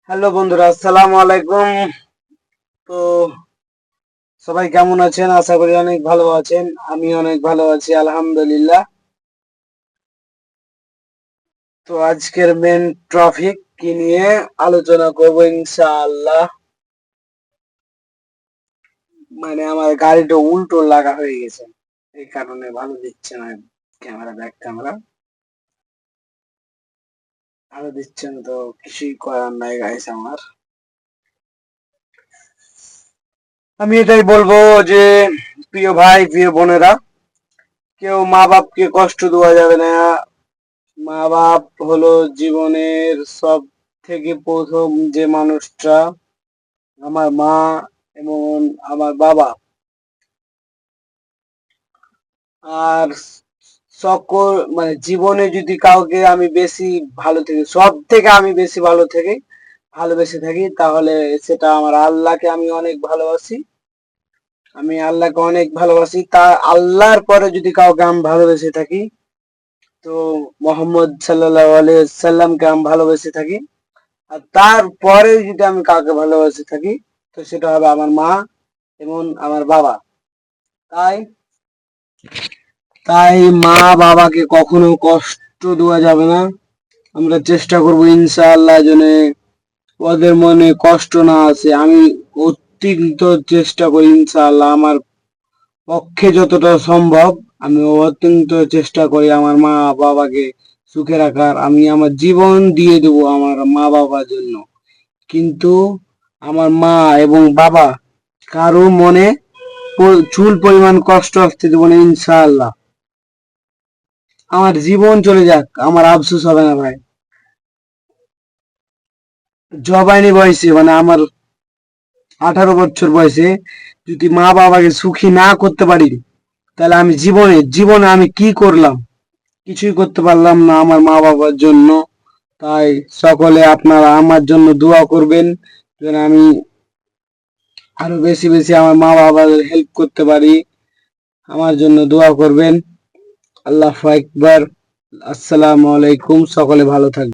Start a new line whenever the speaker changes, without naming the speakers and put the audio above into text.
Hello বন্ধুরা, আসসালামু আলাইকুম। তো সবাই কেমন আছেন? আশা করি অনেক ভালো আছেন। আমি অনেক ভালো আছি, আলহামদুলিল্লাহ। তো আজকের মেন টপিক কি নিয়ে আলোচনা করবো ইনশাআল্লাহ, মানে আমার গাড়িটা উল্টো লাগা হয়ে গেছে, এই কারণে ভালো দিচ্ছে না ক্যামেরা, ব্যাক ক্যামেরা ভালো দিচ্ছে না। তো কিছুই করার নাই গাইস আমার। আমি এটাই বলবো যে প্রিয় ভাই, প্রিয় বোনেরা, কেউ মা বাপকে কষ্ট দেওয়া যাবে না। মা বাপ হলো জীবনের সব থেকে প্রথম যে মানুষটা, আমার মা এবং আমার বাবা। আর সকল মানে জীবনে যদি কাউকে আমি বেশি ভালো থেকে, সব থেকে আমি বেশি ভালো থেকে ভালোবেসে থাকি, তাহলে সেটা আমার আল্লাহকে আমি অনেক ভালোবাসি। আমি আল্লাহকে অনেক ভালোবাসি। তা আল্লাহর পরে যদি কাউকে আমি ভালোবেসে থাকি, তো মোহাম্মদ সাল্লাল্লাহু আলাইহি সাল্লামকে আমি ভালোবেসে থাকি। আর তারপরে যদি আমি কাউকে ভালোবেসে থাকি, তো সেটা হবে আমার মা এবং আমার বাবা। তাই তাই মা বাবাকে কখনো কষ্ট দেওয়া যাবে না। আমরা চেষ্টা করবো ইনশাআল্লাহ যেন ওদের মনে কষ্ট না আসে। আমি অত্যন্ত চেষ্টা করি ইনশাআল্লাহ, আমার পক্ষে যতটা সম্ভব আমি অত্যন্ত চেষ্টা করি আমার মা বাবাকে সুখে রাখার। আমি আমার জীবন দিয়ে দেবো আমার মা বাবার জন্য। কিন্তু আমার মা এবং বাবা কারো মনে চুল পরিমাণ কষ্ট আসতে দেবো না ইনশাআল্লাহ। আমার জীবন চলে যাক, আমার আফসোস হবে না ভাই। জবাইনি বয়সে, মানে আমার 18 বছর বয়সে যদি মা বাবাকে সুখী না করতে পারি, তাহলে আমি জীবনে জীবনে আমি কি করলাম? কিছুই করতে পারলাম না আমার মা বাবার জন্য। তাই সকলে আপনারা আমার জন্য দোয়া করবেন, যেন আমি আরো বেশি বেশি আমার মা বাবার হেল্প করতে পারি। আমার জন্য দোয়া করবেন। আল্লাহু আকবার। আসসালামু আলাইকুম। সকলে ভালো থাকবেন।